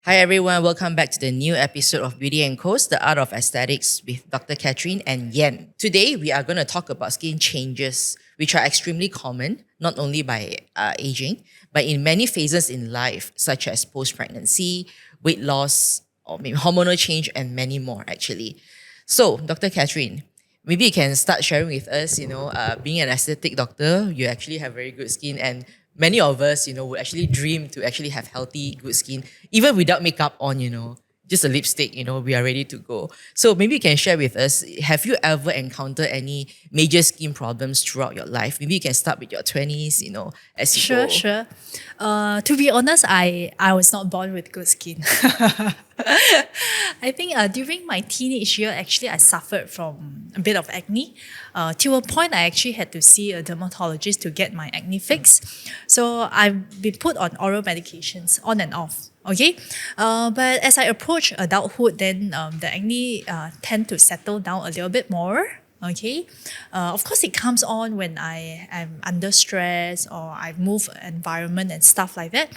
Hi everyone, welcome back to the new episode of Beauty and Coast, the Art of Aesthetics with Dr. Kathryn and Yann. Today we are going to talk about skin changes, which are extremely common, not only by aging, but in many phases in life, such as post-pregnancy, weight loss, or maybe hormonal change, and many more actually. So, Dr. Kathryn, maybe you can start sharing with us, being an aesthetic doctor, you actually have very good skin, and many of us, would actually dream to actually have healthy, good skin, even without makeup on, just a lipstick, we are ready to go. So maybe you can share with us, have you ever encountered any major skin problems throughout your life? Maybe you can start with your 20s, as you Sure, go. sure. To be honest, I was not born with good skin. I think during my teenage year, actually, I suffered from a bit of acne. To a point, I actually had to see a dermatologist to get my acne fixed. So I've been put on oral medications on and off. Okay, but as I approach adulthood, then the acne tend to settle down a little bit more. Okay, of course, it comes on when I am under stress or I move environment and stuff like that.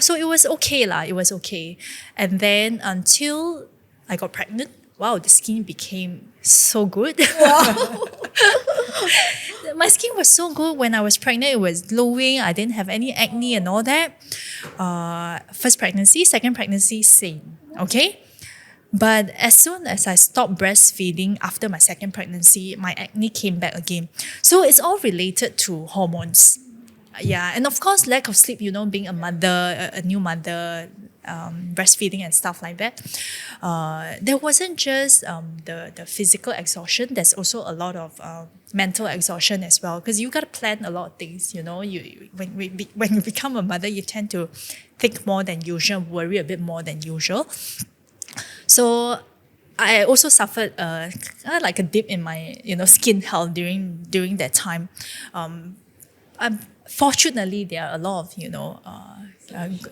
So it was okay lah. It was okay, and then until I got pregnant, wow, the skin became so good. Wow. My skin was so good when I was pregnant. It was glowing. I didn't have any acne and all that. First pregnancy, second pregnancy, same. Okay. But as soon as I stopped breastfeeding after my second pregnancy, my acne came back again. So it's all related to hormones. Yeah, and of course, lack of sleep, being a mother, a new mother, breastfeeding and stuff like that. There wasn't just the physical exhaustion, there's also a lot of mental exhaustion as well, because you got to plan a lot of things, when you become a mother, you tend to think more than usual, worry a bit more than usual. So I also suffered kind of like a dip in my skin health during that time. Fortunately, there are a lot of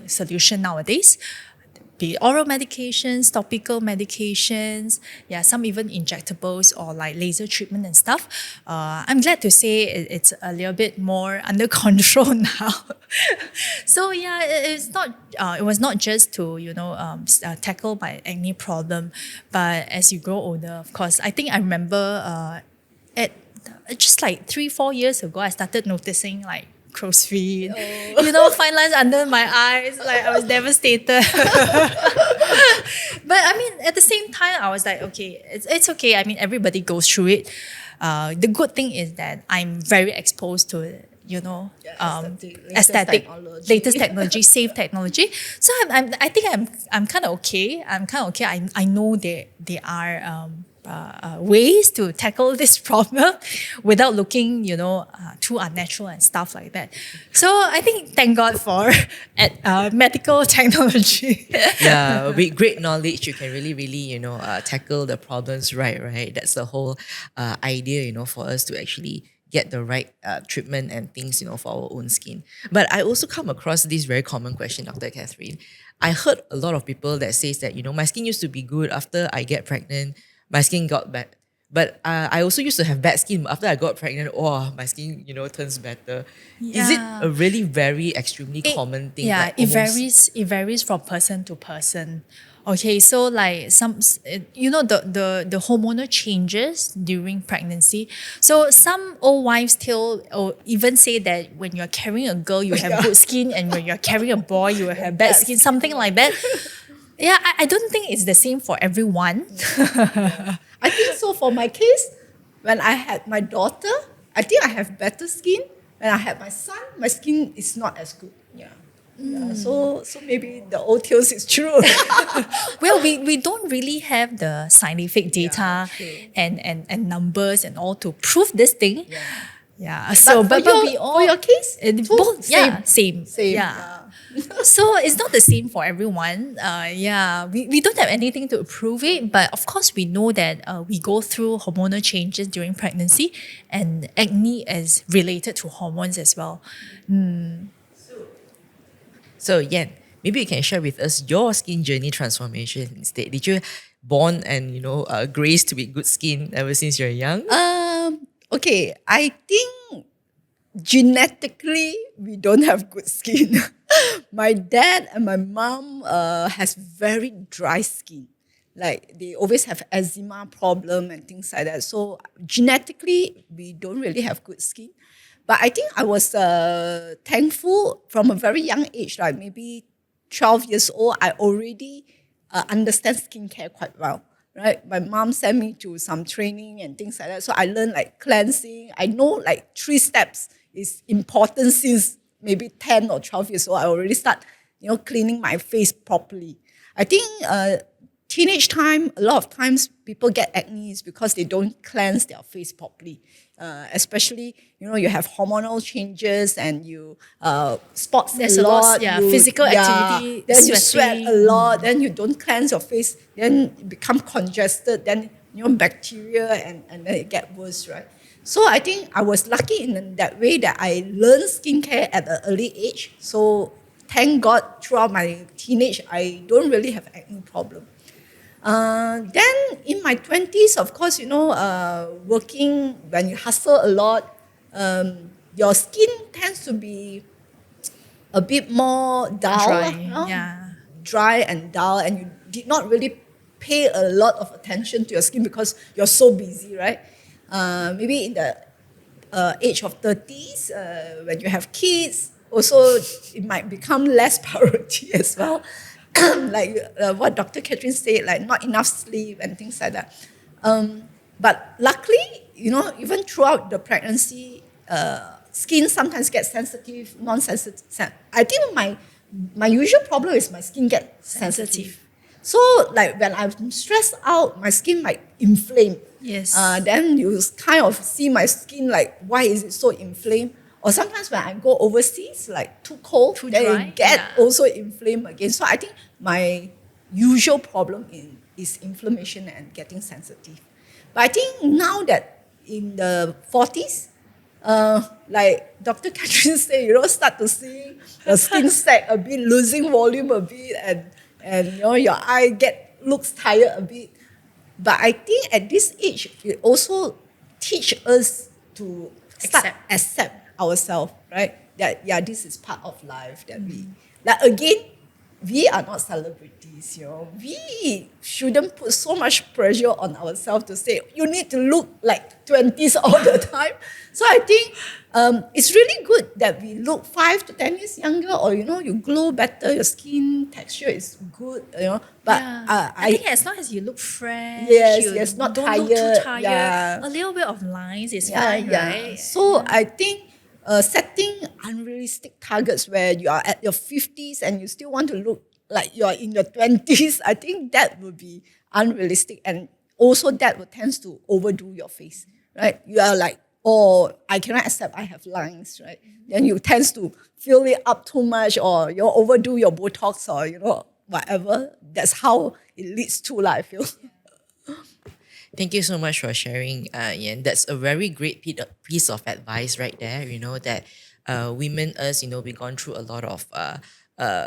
solution nowadays. Be it oral medications, topical medications, yeah, some even injectables or like laser treatment and stuff. I'm glad to say it's a little bit more under control now. So yeah, it's not. It was not just to tackle my acne problem, but as you grow older, of course, I think I remember at just like 3-4 years ago, I started noticing like crow's feet, fine lines under my eyes. Like I was devastated. But I mean, at the same time, I was like, okay, it's okay. I mean, everybody goes through it. The good thing is that I'm very exposed to aesthetic, latest technology, safe technology. So I think I'm kind of okay. I know there are ways to tackle this problem without looking, too unnatural and stuff like that. So I think thank God for medical technology. Yeah, with great knowledge, you can really, tackle the problems right? That's the whole idea, for us to actually get the right treatment and things, for our own skin. But I also come across this very common question, Dr. Kathryn. I heard a lot of people that says that, my skin used to be good after I get pregnant, my skin got bad. But I also used to have bad skin. After I got pregnant, my skin, turns better. Is it Yeah. a really very extremely common thing? Yeah, like it almost- varies. It varies from person to person. Okay, so like the hormonal changes during pregnancy. So some old wives still or even say that when you're carrying a girl, you have good skin, and when you're carrying a boy, you will have bad skin. Something like that. Yeah, I don't think it's the same for everyone. I think so for my case, when I had my daughter, I think I have better skin. When I had my son, my skin is not as good. Yeah. Yeah, so maybe the old tales is true. Well, we don't really have the scientific data true. and numbers and all to prove this thing. Yeah. But for your case, too? both, yeah, same. Same. Yeah. So it's not the same for everyone. We don't have anything to prove it, but of course we know that we go through hormonal changes during pregnancy, and acne is related to hormones as well. So, Yan, maybe you can share with us your skin journey transformation instead. Did you born and, graced with good skin ever since you're young? Okay, I think genetically, we don't have good skin. My dad and my mom has very dry skin. Like they always have eczema problem and things like that. So genetically, we don't really have good skin. But I think I was thankful from a very young age, like maybe 12 years old, I already understand skincare quite well. Right, my mom sent me to some training and things like that. So I learned like cleansing. I know like 3 steps is important since maybe 10 or 12 years old. I already start, cleaning my face properly. I think teenage time, a lot of times people get acne is because they don't cleanse their face properly. Especially, you have hormonal changes and you sports There's a lot. physical activity, then you sweat sweating. a lot. Then you don't cleanse your face. Then you become congested. Then bacteria and then it get worse, right? So I think I was lucky in that way that I learned skincare at an early age. So thank God throughout my teenage, I don't really have acne problem. Then in my 20s, of course, working, when you hustle a lot, your skin tends to be a bit more dull. Dry, Dry and dull, and you did not really pay a lot of attention to your skin because you're so busy, right? Maybe in the age of 30s, when you have kids, also it might become less priority as well. Like what Dr. Kathryn said, like not enough sleep and things like that. But luckily, even throughout the pregnancy, skin sometimes gets sensitive, non-sensitive. I think my usual problem is my skin gets sensitive. So like when I'm stressed out, my skin might inflame. Yes. Then you kind of see my skin like, why is it so inflamed? Or sometimes when I go overseas, like too cold, Too then dry, it get also inflamed again. So I think my usual problem is inflammation and getting sensitive. But I think now that in the 40s, like Dr. Kathryn said, start to see the skin sack a bit, losing volume a bit, and your eye looks tired a bit. But I think at this age, it also teach us to accept ourselves, right? That this is part of life. That we are not celebrities, We shouldn't put so much pressure on ourselves to say you need to look like 20s all the time. So I think it's really good that we look 5 to 10 years younger, or you glow better, your skin texture is good, But I think as long as you look fresh, yes, not don't tired, look too tired, yeah. a little bit of lines is fine, right? So I think setting unrealistic targets where you are at your 50s and you still want to look like you're in your 20s, I think that would be unrealistic. And also that would tend to overdo your face, right? You are like, I cannot accept I have lines, right? Then you tend to fill it up too much, or you overdo your Botox, or whatever. That's how it leads to, I feel. Thank you so much for sharing, Yann. That's a very great piece of advice right there. That women, we've gone through a lot of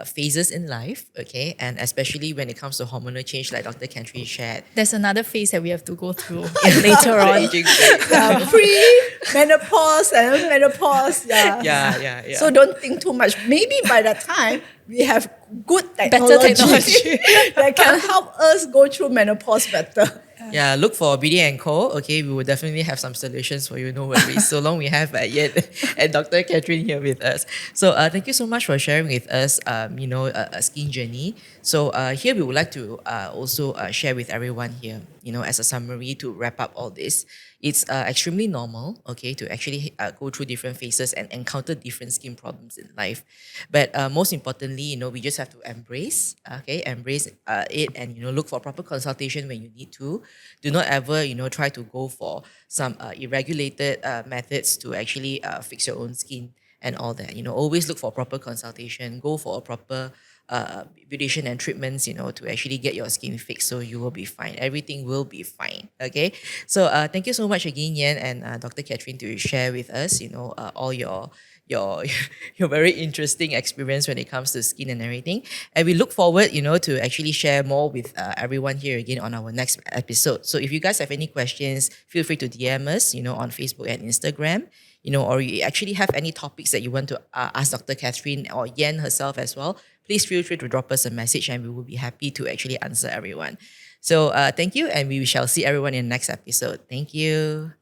phases in life, okay? And especially when it comes to hormonal change, like Dr. Kathryn shared. There's another phase that we have to go through later on. Aging phase. Pre-menopause and menopause, Yeah. So don't think too much. Maybe by that time, we have good Better technology that can help us go through menopause better. Yeah, look for BD & Co. Okay, we will definitely have some solutions for you, no worries. So long we have Yann and Dr. Kathryn here with us. So thank you so much for sharing with us, a skin journey. So here we would like to also share with everyone here, as a summary to wrap up all this. It's extremely normal, okay, to actually go through different phases and encounter different skin problems in life. But most importantly, we just have to embrace it and, look for proper consultation when you need to. Do not ever, try to go for some irregulated methods to actually fix your own skin and all that. Always look for proper consultation, go for a proper beautician and treatments, to actually get your skin fixed, so you will be fine. Everything will be fine. Okay. So thank you so much again, Yann and Dr. Kathryn, to share with us, all your very interesting experience when it comes to skin and everything. And we look forward, to actually share more with everyone here again on our next episode. So if you guys have any questions, feel free to DM us, on Facebook and Instagram. or you actually have any topics that you want to ask Dr. Kathryn or Yann herself as well, please feel free to drop us a message and we will be happy to actually answer everyone. So thank you, and we shall see everyone in the next episode. Thank you.